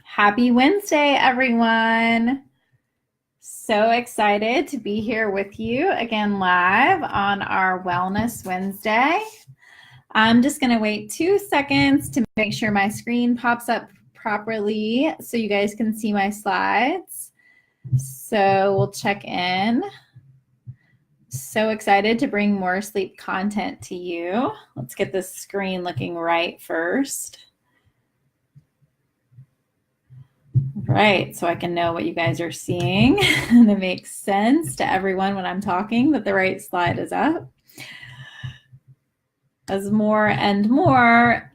Happy Wednesday, everyone. So excited to be here with you again live on our Wellness Wednesday. I'm just going to wait 2 seconds to make sure my screen pops up properly so you guys can see my slides. So we'll check in. So excited to bring more sleep content to you. Let's get this screen looking right first. Right, so I can know what you guys are seeing and it makes sense to everyone when I'm talking that the right slide is up. As more and more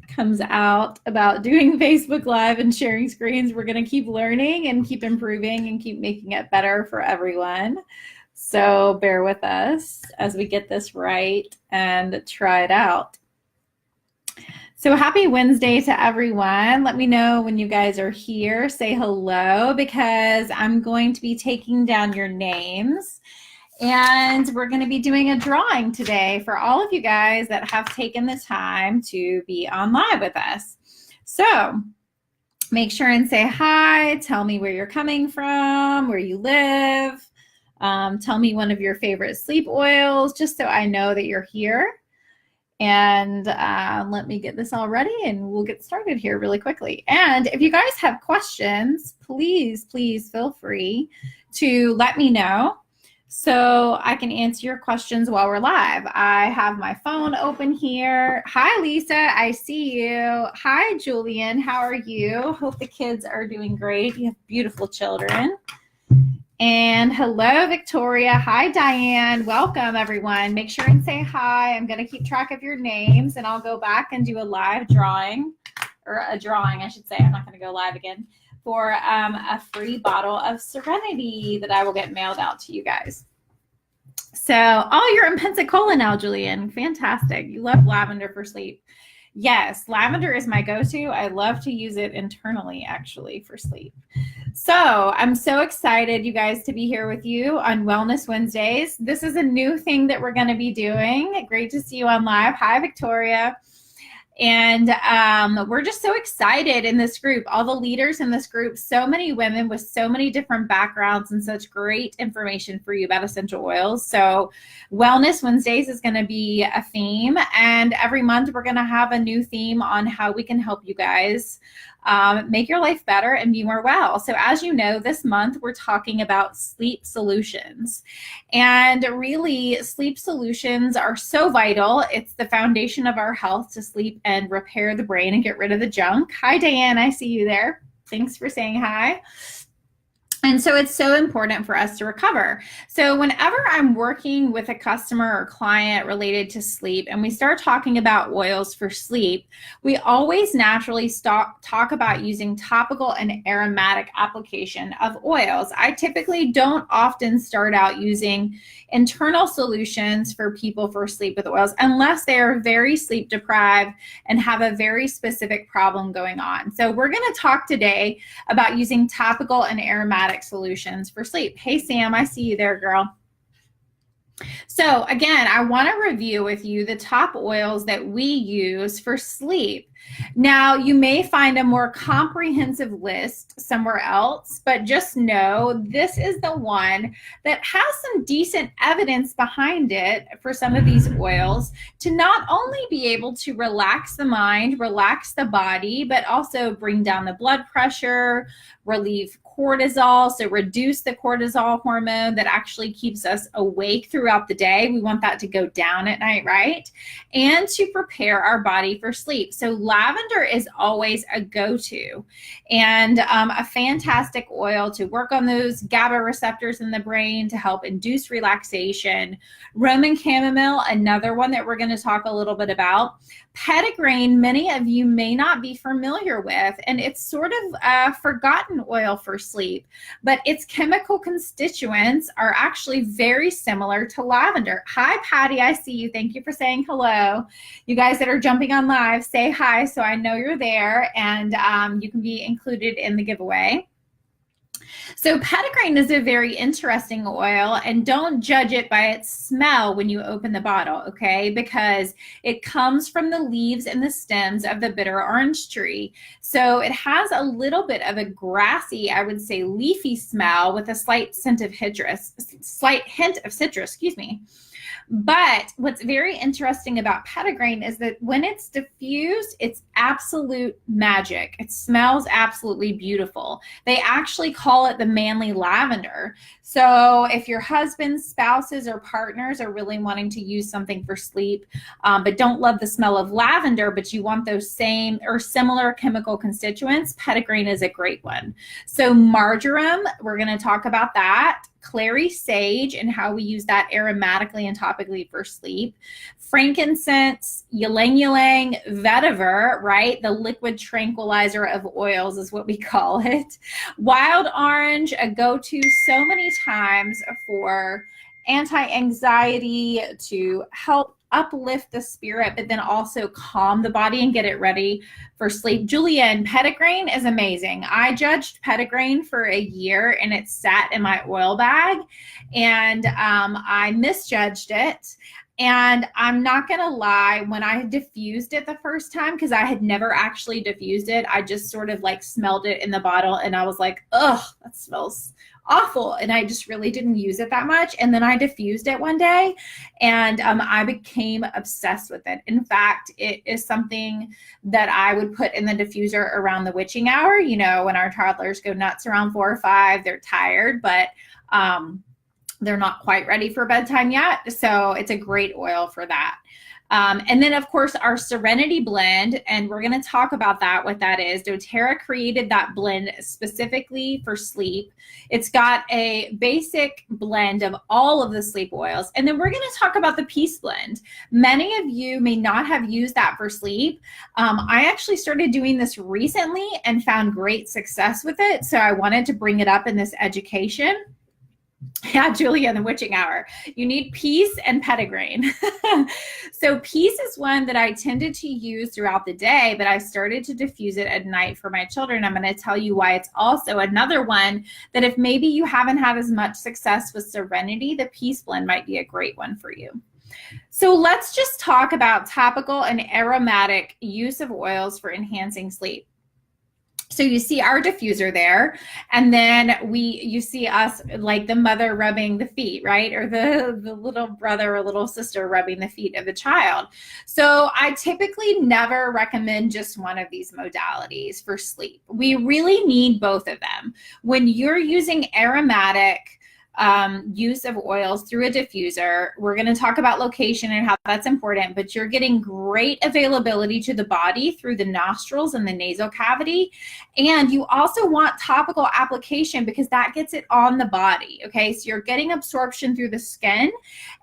comes out about doing Facebook Live and sharing screens, we're going to keep learning and keep improving and keep making it better for everyone. So bear with us as we get this right and try it out. So happy Wednesday to everyone. Let me know when you guys are here. Say hello because I'm going to be taking down your names and we're going to be doing a drawing today for all of you guys that have taken the time to be on live with us. So make sure and say hi. Tell me where you're coming from, where you live. Tell me one of your favorite sleep oils just so I know that you're here. And let me get this all ready and we'll get started here really quickly. And if you guys have questions, please feel free to let me know so I can answer your questions while we're live. I have my phone open here. Hi, Lisa. I see you. Hi, Julian. How are you? Hope the kids are doing great. You have beautiful children. And hello, Victoria. Hi, Diane. Welcome, everyone. Make sure and say hi. I'm going to keep track of your names, and I'll go back and do a live drawing, or a drawing, I should say. I'm not going to go live again, for a free bottle of Serenity that I will get mailed out to you guys. So, oh, you're in Pensacola now, Julian. Fantastic. You love lavender for sleep. Yes, lavender is my go-to. I love to use it internally, actually, for sleep. So I'm so excited, you guys, to be here with you on Wellness Wednesdays. This is a new thing that we're going to be doing. Great to see you on live. Hi, Victoria. And we're just so excited in this group, all the leaders in this group, so many women with so many different backgrounds and such great information for you about essential oils. So Wellness Wednesdays is going to be a theme, and every month we're going to have a new theme on how we can help you guys make your life better and be more well. So as you know, this month we're talking about sleep solutions. And really, sleep solutions are so vital. It's the foundation of our health to sleep and repair the brain and get rid of the junk. Hi, Diane. I see you there. Thanks for saying hi. And so it's so important for us to recover. So whenever I'm working with a customer or client related to sleep and we start talking about oils for sleep, we always naturally talk about using topical and aromatic application of oils. I typically don't often start out using internal solutions for people for sleep with oils unless they are very sleep deprived and have a very specific problem going on. So we're going to talk today about using topical and aromatic solutions for sleep. Hey, Sam, I see you there, girl. So again, I want to review with you the top oils that we use for sleep. Now, you may find a more comprehensive list somewhere else, but just know this is the one that has some decent evidence behind it for some of these oils to not only be able to relax the mind, relax the body, but also bring down the blood pressure, relieve cortisol, so reduce the cortisol hormone that actually keeps us awake throughout the day. We want that to go down at night, right? And to prepare our body for sleep. So lavender is always a go-to and a fantastic oil to work on those GABA receptors in the brain to help induce relaxation. Roman chamomile, another one that we're going to talk a little bit about. Petitgrain, many of you may not be familiar with, and it's sort of a forgotten oil for sleep, but its chemical constituents are actually very similar to lavender. Hi, Patty, I see you. Thank you for saying hello. You guys that are jumping on live, say hi so I know you're there, and you can be included in the giveaway. So petitgrain is a very interesting oil, and don't judge it by its smell when you open the bottle, okay? Because it comes from the leaves and the stems of the bitter orange tree. So it has a little bit of a grassy, I would say leafy smell with a slight hint of citrus, excuse me. But what's very interesting about petitgrain is that when it's diffused, it's absolute magic. It smells absolutely beautiful. They actually call it the manly lavender. So if your husbands, spouses, or partners are really wanting to use something for sleep, but don't love the smell of lavender, but you want those same or similar chemical constituents, petitgrain is a great one. So marjoram, we're going to talk about that. Clary sage and how we use that aromatically and topically for sleep. Frankincense, ylang ylang, vetiver, right? The liquid tranquilizer of oils is what we call it. Wild orange, a go-to so many times for anti-anxiety, to help uplift the spirit, but then also calm the body and get it ready for sleep. Julian, petitgrain is amazing. I judged petitgrain for a year and it sat in my oil bag, and I misjudged it. And I'm not going to lie, when I diffused it the first time, because I had never actually diffused it, I just sort of like smelled it in the bottle and I was like, ugh, that smells awful. And I just really didn't use it that much. And then I diffused it one day and I became obsessed with it. In fact, it is something that I would put in the diffuser around the witching hour. You know, when our toddlers go nuts around 4 or 5, they're tired, but they're not quite ready for bedtime yet. So it's a great oil for that. And then, of course, our Serenity blend, and we're going to talk about that, what that is. doTERRA created that blend specifically for sleep. It's got a basic blend of all of the sleep oils. And then we're going to talk about the Peace blend. Many of you may not have used that for sleep. I actually started doing this recently and found great success with it. So I wanted to bring it up in this education. Yeah, Julia, the witching hour. You need Peace and petitgrain. So Peace is one that I tended to use throughout the day, but I started to diffuse it at night for my children. I'm going to tell you why it's also another one that if maybe you haven't had as much success with Serenity, the Peace blend might be a great one for you. So let's just talk about topical and aromatic use of oils for enhancing sleep. So you see our diffuser there, and then you see us like the mother rubbing the feet, right? Or the little brother or little sister rubbing the feet of the child. So I typically never recommend just one of these modalities for sleep. We really need both of them. When you're using aromatic use of oils through a diffuser, we're going to talk about location and how that's important, but you're getting great availability to the body through the nostrils and the nasal cavity. And you also want topical application because that gets it on the body. Okay, so you're getting absorption through the skin,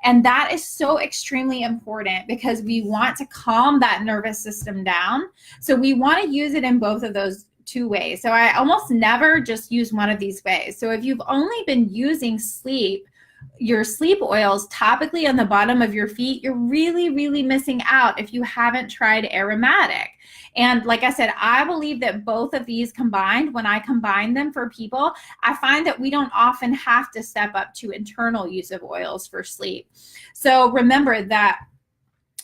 and that is so extremely important because we want to calm that nervous system down. So we want to use it in both of those two ways. So I almost never just use one of these ways. So if you've only been using your sleep oils topically on the bottom of your feet, you're really, really missing out if you haven't tried aromatic. And like I said, I believe that both of these combined, when I combine them for people, I find that we don't often have to step up to internal use of oils for sleep. So remember that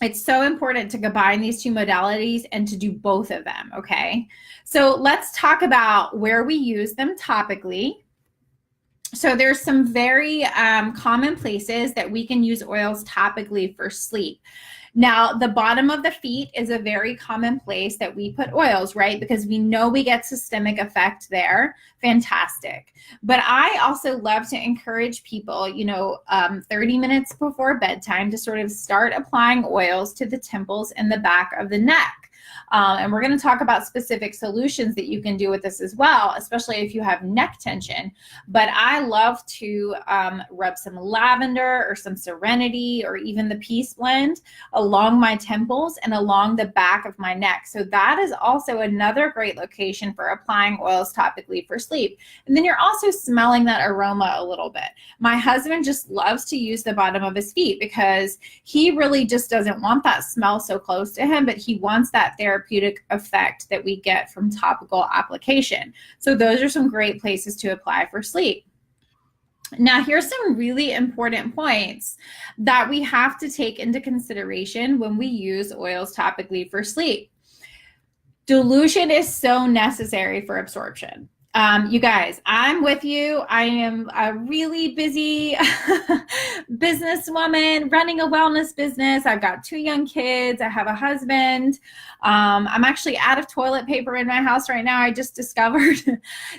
it's so important to combine these two modalities and to do both of them, okay? So let's talk about where we use them topically. So there's some very common places that we can use oils topically for sleep. Now, the bottom of the feet is a very common place that we put oils, right? Because we know we get systemic effect there. Fantastic. But I also love to encourage people, 30 minutes before bedtime to sort of start applying oils to the temples and the back of the neck. And we're going to talk about specific solutions that you can do with this as well, especially if you have neck tension. But I love to rub some lavender or some Serenity or even the Peace blend along my temples and along the back of my neck. So that is also another great location for applying oils topically for sleep. And then you're also smelling that aroma a little bit. My husband just loves to use the bottom of his feet because he really just doesn't want that smell so close to him, but he wants that therapeutic effect that we get from topical application. So those are some great places to apply for sleep. Now, here's some really important points that we have to take into consideration when we use oils topically for sleep. Dilution is so necessary for absorption. You guys, I'm with you. I am a really busy businesswoman running a wellness business. I've got 2 young kids. I have a husband. I'm actually out of toilet paper in my house right now, I just discovered.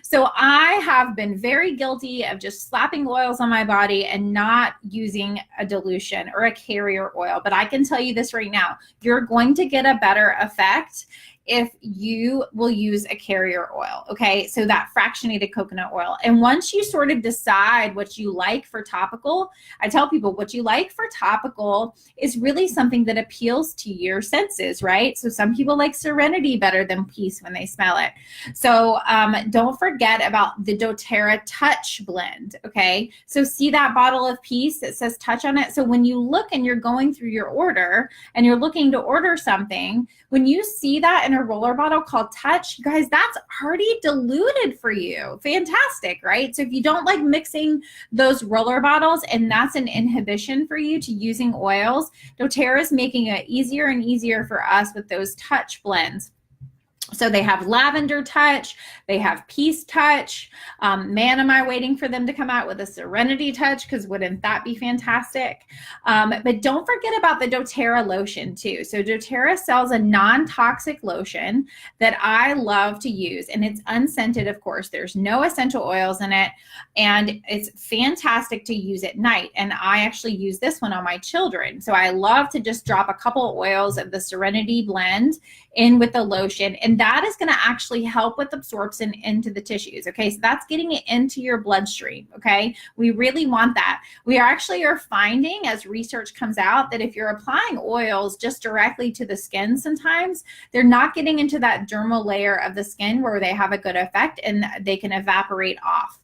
So I have been very guilty of just slapping oils on my body and not using a dilution or a carrier oil. But I can tell you this right now, you're going to get a better effect if you will use a carrier oil, okay? So that fractionated coconut oil. And once you sort of decide what you like for topical, I tell people what you like for topical is really something that appeals to your senses, right? So some people like Serenity better than Peace when they smell it. So don't forget about the doTERRA Touch blend, okay? So see that bottle of Peace that says Touch on it? So when you look and you're going through your order and you're looking to order something, when you see that in a roller bottle called Touch, guys, that's already diluted for you. Fantastic, right? So if you don't like mixing those roller bottles and that's an inhibition for you to using oils, doTERRA is making it easier and easier for us with those Touch blends. So they have Lavender Touch, they have Peace Touch. Man, am I waiting for them to come out with a Serenity Touch, because wouldn't that be fantastic? But don't forget about the doTERRA lotion too. So doTERRA sells a non-toxic lotion that I love to use, and it's unscented, of course. There's no essential oils in it, and it's fantastic to use at night. And I actually use this one on my children. So I love to just drop a couple oils of the Serenity blend in with the lotion, and that is going to actually help with absorption into the tissues. Okay, so that's getting it into your bloodstream. Okay, we really want that. We actually are finding, as research comes out, that if you're applying oils just directly to the skin, sometimes they're not getting into that dermal layer of the skin where they have a good effect, and they can evaporate off.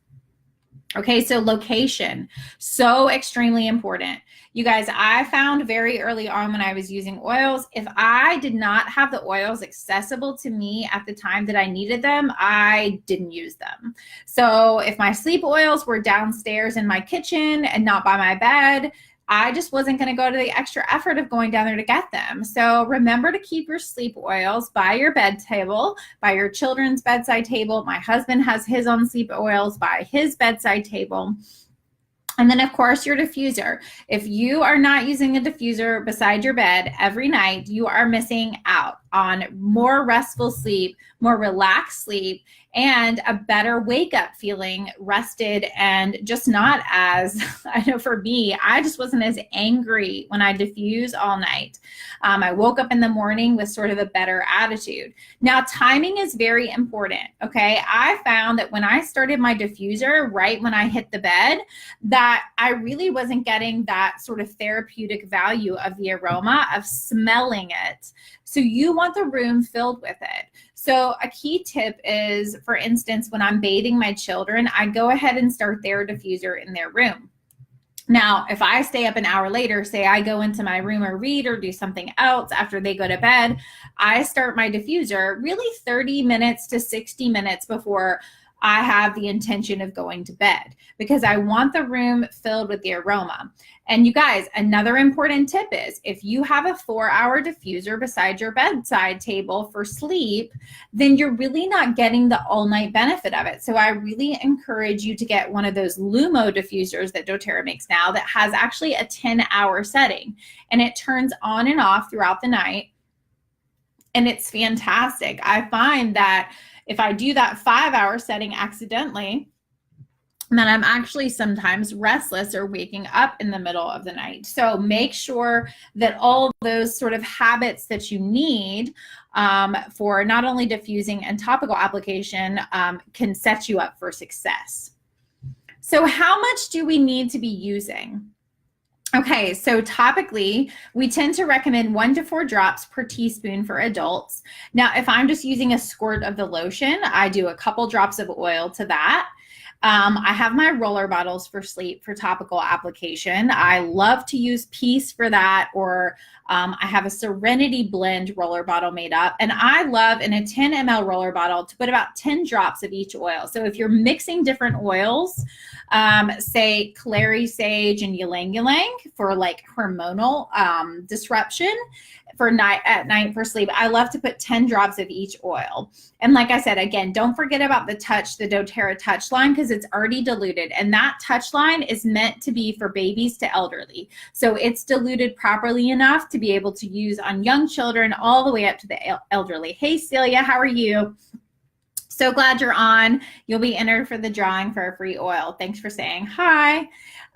Okay, so location, so extremely important. You guys, I found very early on when I was using oils, if I did not have the oils accessible to me at the time that I needed them, I didn't use them. So if my sleep oils were downstairs in my kitchen and not by my bed, I just wasn't going to go to the extra effort of going down there to get them. So remember to keep your sleep oils by your bed table, by your children's bedside table. My husband has his own sleep oils by his bedside table. And then, of course, your diffuser. If you are not using a diffuser beside your bed every night, you are missing out on more restful sleep, more relaxed sleep, and a better wake up feeling rested and just not as, I know for me, I just wasn't as angry when I diffuse all night. I woke up in the morning with sort of a better attitude. Now, timing is very important, okay? I found that when I started my diffuser right when I hit the bed, that I really wasn't getting that sort of therapeutic value of the aroma of smelling it. So you want the room filled with it. So a key tip is, for instance, when I'm bathing my children, I go ahead and start their diffuser in their room. Now, if I stay up an hour later, say I go into my room or read or do something else after they go to bed, I start my diffuser really 30 minutes to 60 minutes before I have the intention of going to bed, because I want the room filled with the aroma. And you guys, another important tip is, if you have a 4-hour diffuser beside your bedside table for sleep, then you're really not getting the all-night benefit of it. So I really encourage you to get one of those Lumo diffusers that doTERRA makes now that has actually a 10-hour setting, and it turns on and off throughout the night. And it's fantastic. I find that if I do that 5-hour setting accidentally, then I'm actually sometimes restless or waking up in the middle of the night. So make sure that all those sort of habits that you need for not only diffusing and topical application can set you up for success. So how much do we need to be using? Okay, so topically, we tend to recommend 1 to 4 drops per teaspoon for adults. Now, if I'm just using a squirt of the lotion, I do a couple drops of oil to that. I have my roller bottles for sleep for topical application. I love to use Peace for that, or I have a Serenity Blend roller bottle made up. And I love in a 10 ml roller bottle to put about 10 drops of each oil. So if you're mixing different oils, say clary sage and ylang ylang for like hormonal disruption for at night for sleep, I love to put 10 drops of each oil. And like I said, again, don't forget about the doTERRA touch line, because it's already diluted, and that touch line is meant to be for babies to elderly. So it's diluted properly enough to be able to use on young children all the way up to the elderly. Hey Celia, how are you? So glad you're on. You'll be entered for the drawing for a free oil. Thanks for saying hi.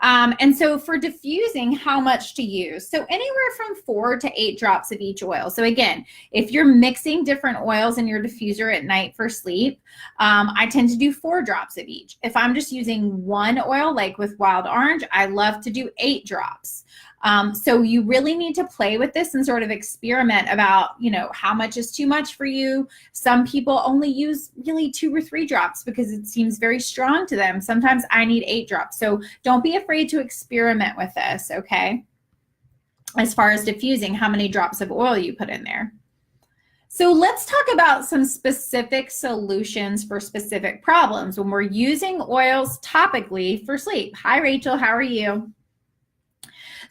And so for diffusing, how much to use? So anywhere from 4 to 8 drops of each oil. So again, if you're mixing different oils in your diffuser at night for sleep, I tend to do 4 drops of each. If I'm just using one oil, like with wild orange, I love to do 8 drops. So you really need to play with this and sort of experiment about, how much is too much for you. Some people only use really 2 or 3 drops because it seems very strong to them. Sometimes I need 8 drops. So don't be afraid to experiment with this, okay? As far as diffusing, how many drops of oil you put in there. So let's talk about some specific solutions for specific problems when we're using oils topically for sleep. Hi, Rachel, how are you?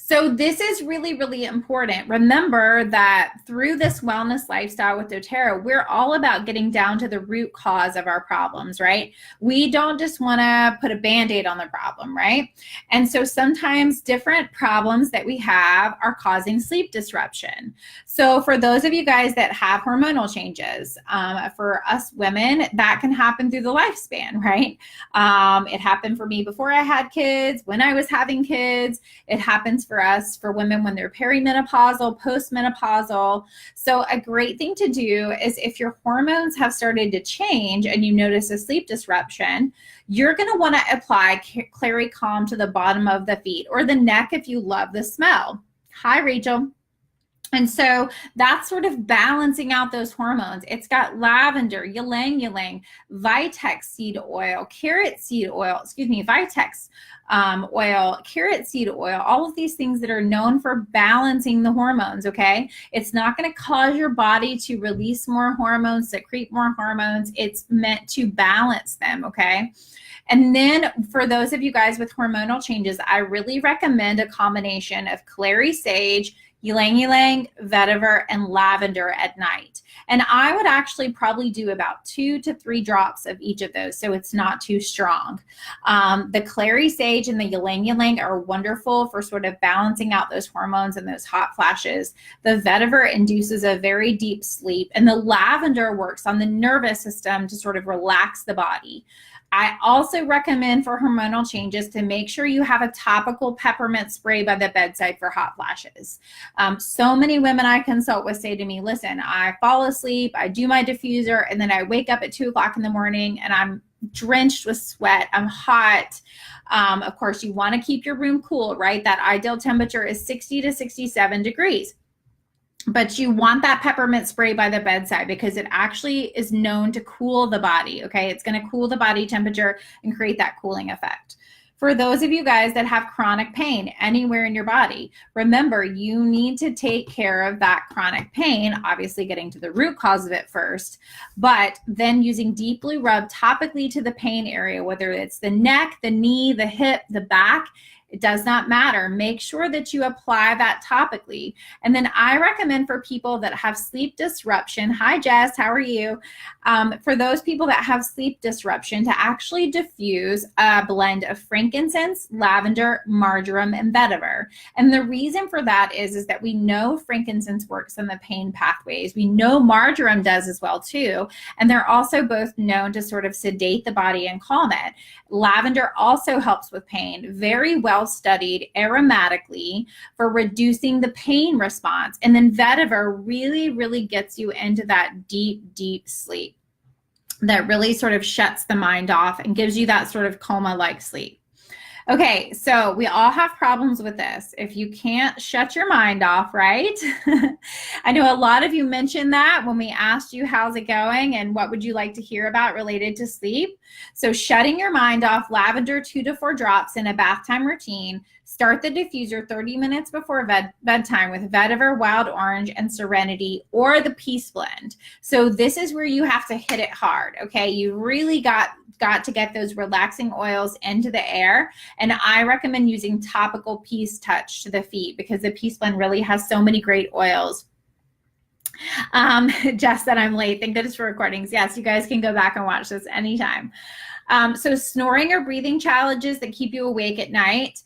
So this is really, really important. Remember that through this wellness lifestyle with doTERRA, we're all about getting down to the root cause of our problems, right? We don't just want to put a Band-Aid on the problem, right? And so sometimes different problems that we have are causing sleep disruption. So for those of you guys that have hormonal changes, for us women, that can happen through the lifespan, right? It happened for me before I had kids, when I was having kids. It happens for us, for women when they're perimenopausal, postmenopausal. So a great thing to do is if your hormones have started to change and you notice a sleep disruption, you're going to want to apply Clary Calm to the bottom of the feet or the neck if you love the smell. Hi, Rachel. And so that's sort of balancing out those hormones. It's got lavender, ylang ylang, Vitex seed oil, carrot seed oil, Vitex oil, carrot seed oil, all of these things that are known for balancing the hormones, okay? It's not going to cause your body to release more hormones, secrete more hormones. It's meant to balance them, okay? And then for those of you guys with hormonal changes, I really recommend a combination of clary sage, ylang ylang, vetiver, and lavender at night. And I would actually probably do about 2 to 3 drops of each of those, so it's not too strong. The clary sage and the ylang ylang are wonderful for sort of balancing out those hormones and those hot flashes. The vetiver induces a very deep sleep, and the lavender works on the nervous system to sort of relax the body. I also recommend for hormonal changes to make sure you have a topical peppermint spray by the bedside for hot flashes. So many women I consult with say to me, listen, I fall asleep, I do my diffuser, and then I wake up at 2 o'clock in the morning and I'm drenched with sweat, I'm hot. Of course, you want to keep your room cool, right? That ideal temperature is 60 to 67 degrees. But you want that peppermint spray by the bedside because it actually is known to cool the body, okay? It's going to cool the body temperature and create that cooling effect. For those of you guys that have chronic pain anywhere in your body, remember you need to take care of that chronic pain, obviously getting to the root cause of it first, but then using Deep Blue Rub topically to the pain area, whether it's the neck, the knee, the hip, the back. It does not matter. Make sure that you apply that topically. And then I recommend for people that have sleep disruption, hi Jess, how are you? For those people that have sleep disruption to actually diffuse a blend of frankincense, lavender, marjoram, and vetiver. And the reason for that is that we know frankincense works in the pain pathways. We know marjoram does as well too. And they're also both known to sort of sedate the body and calm it. Lavender also helps with pain, very well studied aromatically for reducing the pain response. And then vetiver really, really gets you into that deep, deep sleep that really sort of shuts the mind off and gives you that sort of coma-like sleep. Okay, so we all have problems with this. If you can't shut your mind off, right? I know a lot of you mentioned that when we asked you how's it going and what would you like to hear about related to sleep. So shutting your mind off, lavender 2 to 4 drops in a bath time routine. Start the diffuser 30 minutes before bedtime with vetiver, wild orange, and serenity, or the peace blend. So this is where you have to hit it hard, okay? You really got to get those relaxing oils into the air. And I recommend using topical Peace Touch to the feet because the Peace Blend really has so many great oils. Jess said I'm late. Thank goodness for recordings. Yes, you guys can go back and watch this anytime. So snoring or breathing challenges that keep you awake at night.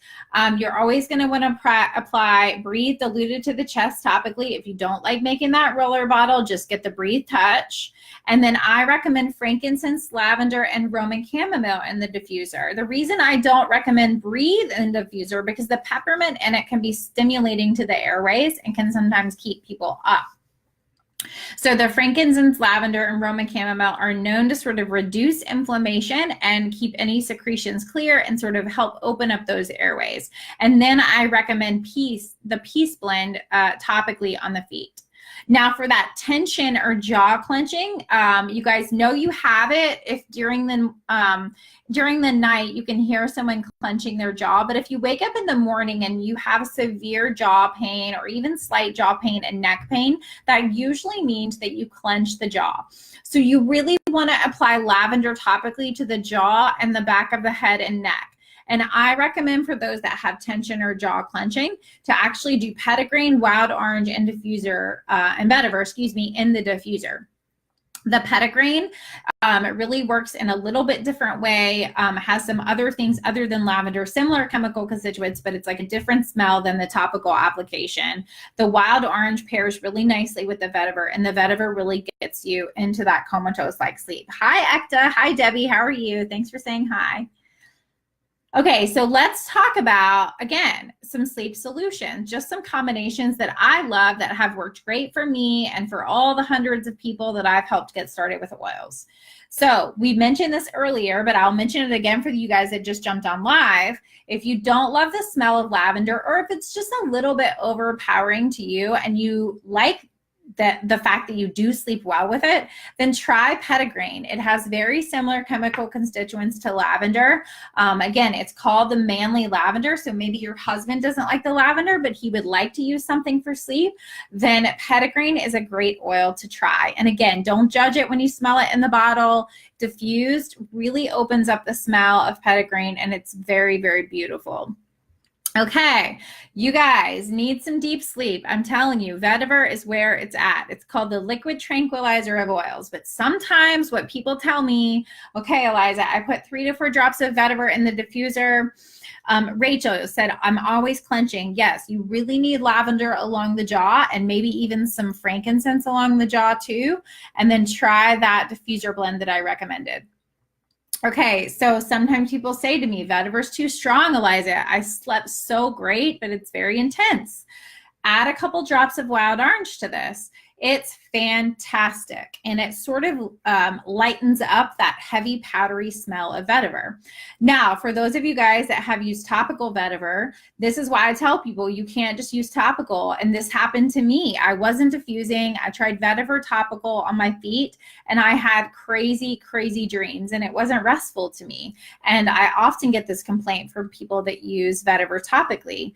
You're always going to want to apply Breathe diluted to the chest topically. If you don't like making that roller bottle, just get the Breathe Touch. And then I recommend frankincense, lavender, and Roman chamomile in the diffuser. The reason I don't recommend Breathe in the diffuser because the peppermint in it can be stimulating to the airways and can sometimes keep people up. So the frankincense, lavender, and Roman chamomile are known to sort of reduce inflammation and keep any secretions clear and sort of help open up those airways. And then I recommend the Peace Blend topically on the feet. Now for that tension or jaw clenching, you guys know you have it if during the night you can hear someone clenching their jaw, but if you wake up in the morning and you have severe jaw pain or even slight jaw pain and neck pain, that usually means that you clench the jaw. So you really want to apply lavender topically to the jaw and the back of the head and neck. And I recommend for those that have tension or jaw clenching to actually do petitgrain, wild orange, and diffuser, and vetiver, excuse me, in the diffuser. The petitgrain, it really works in a little bit different way, has some other things other than lavender, similar chemical constituents, but it's like a different smell than the topical application. The wild orange pairs really nicely with the vetiver, and the vetiver really gets you into that comatose-like sleep. Hi, Ekta. Hi, Debbie. How are you? Thanks for saying hi. Okay, so let's talk about, again, some sleep solutions, just some combinations that I love that have worked great for me and for all the hundreds of people that I've helped get started with oils. So we mentioned this earlier, but I'll mention it again for you guys that just jumped on live. If you don't love the smell of lavender, or if it's just a little bit overpowering to you and you like the fact that you do sleep well with it, then try petitgrain. It has very similar chemical constituents to lavender. Again, it's called the manly lavender. So maybe your husband doesn't like the lavender, but he would like to use something for sleep. Then petitgrain is a great oil to try. And again, don't judge it when you smell it in the bottle. Diffused really opens up the smell of petitgrain, and it's very, very beautiful. Okay, you guys need some deep sleep. I'm telling you, vetiver is where it's at. It's called the liquid tranquilizer of oils. But sometimes what people tell me, okay, Eliza, I put 3 to 4 drops of vetiver in the diffuser. Rachel said, I'm always clenching. Yes, you really need lavender along the jaw and maybe even some frankincense along the jaw too. And then try that diffuser blend that I recommended. Okay, so sometimes people say to me, vetiver's too strong, Eliza. I slept so great, but it's very intense. Add a couple drops of wild orange to this. It's fantastic, and it sort of lightens up that heavy powdery smell of vetiver. Now, for those of you guys that have used topical vetiver, this is why I tell people you can't just use topical, and this happened to me. I wasn't diffusing. I tried vetiver topical on my feet, and I had crazy, crazy dreams, and it wasn't restful to me. And I often get this complaint from people that use vetiver topically.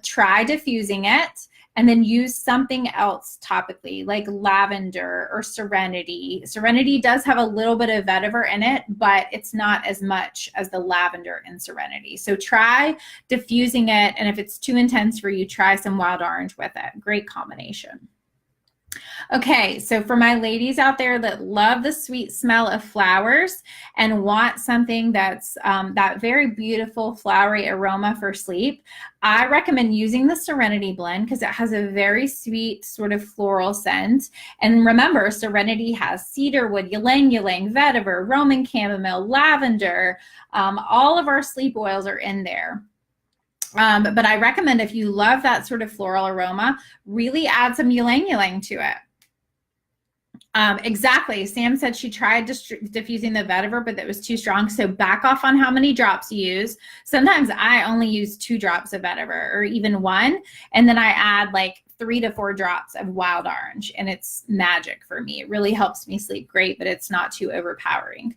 Try diffusing it, and then use something else topically, like lavender or serenity. Serenity does have a little bit of vetiver in it, but it's not as much as the lavender in serenity. So try diffusing it, and if it's too intense for you, try some wild orange with it. Great combination. Okay, so for my ladies out there that love the sweet smell of flowers and want something that's that very beautiful flowery aroma for sleep, I recommend using the Serenity blend because it has a very sweet sort of floral scent. And remember, Serenity has cedarwood, ylang ylang, vetiver, Roman chamomile, lavender. All of our sleep oils are in there. But I recommend if you love that sort of floral aroma, really add some ylang ylang to it. Exactly. Sam said she tried diffusing the vetiver, but that was too strong. So back off on how many drops you use. Sometimes I only use 2 drops of vetiver or even 1. And then I add like 3 to 4 drops of wild orange, and it's magic for me. It really helps me sleep great, but it's not too overpowering.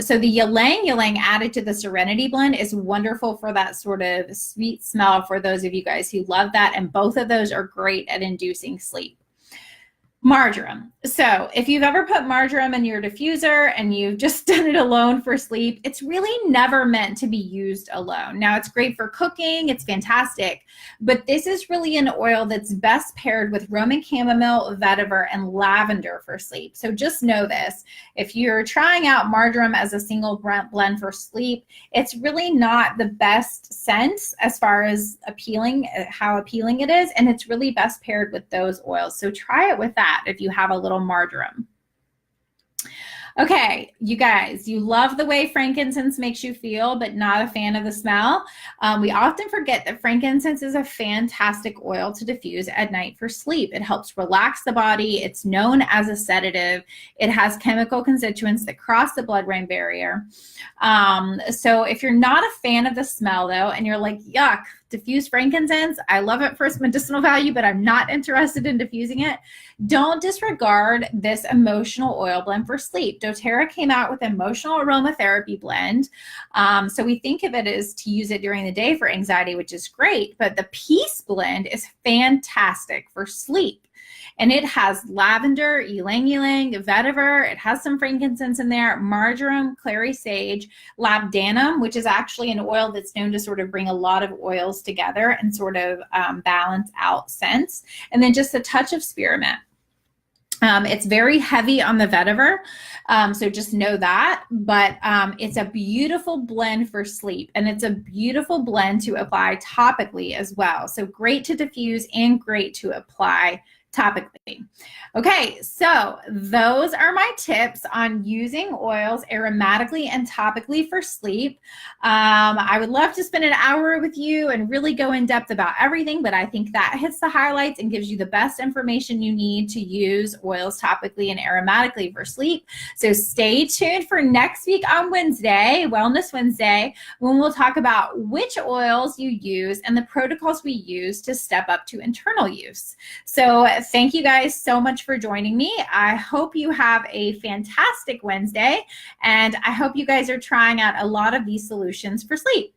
So the ylang ylang added to the Serenity blend is wonderful for that sort of sweet smell for those of you guys who love that. And both of those are great at inducing sleep. Marjoram. So if you've ever put marjoram in your diffuser and you've just done it alone for sleep, it's really never meant to be used alone. Now, it's great for cooking. It's fantastic. But this is really an oil that's best paired with Roman chamomile, vetiver, and lavender for sleep. So just know this. If you're trying out marjoram as a single blend for sleep, it's really not the best scent as far as how appealing it is. And it's really best paired with those oils. So try it with that if you have a little marjoram. Okay, you guys, you love the way frankincense makes you feel, but not a fan of the smell. We often forget that frankincense is a fantastic oil to diffuse at night for sleep. It helps relax the body. It's known as a sedative. It has chemical constituents that cross the blood-brain barrier. So if you're not a fan of the smell, though, and you're like, yuck, diffuse frankincense, I love it for its medicinal value, but I'm not interested in diffusing it, don't disregard this emotional oil blend for sleep. doTERRA came out with emotional aromatherapy blend. So we think of it as to use it during the day for anxiety, which is great, but the Peace blend is fantastic for sleep. And it has lavender, ylang ylang, vetiver. It has some frankincense in there, marjoram, clary sage, labdanum, which is actually an oil that's known to sort of bring a lot of oils together and sort of balance out scents. And then just a touch of spearmint. It's very heavy on the vetiver, so just know that, but it's a beautiful blend for sleep, and it's a beautiful blend to apply topically as well. So great to diffuse and great to apply topically. Okay, so those are my tips on using oils aromatically and topically for sleep. I would love to spend an hour with you and really go in depth about everything, but I think that hits the highlights and gives you the best information you need to use oils topically and aromatically for sleep. So stay tuned for next week on Wednesday, Wellness Wednesday, when we'll talk about which oils you use and the protocols we use to step up to internal use. So thank you guys so much for joining me. I hope you have a fantastic Wednesday, and I hope you guys are trying out a lot of these solutions for sleep.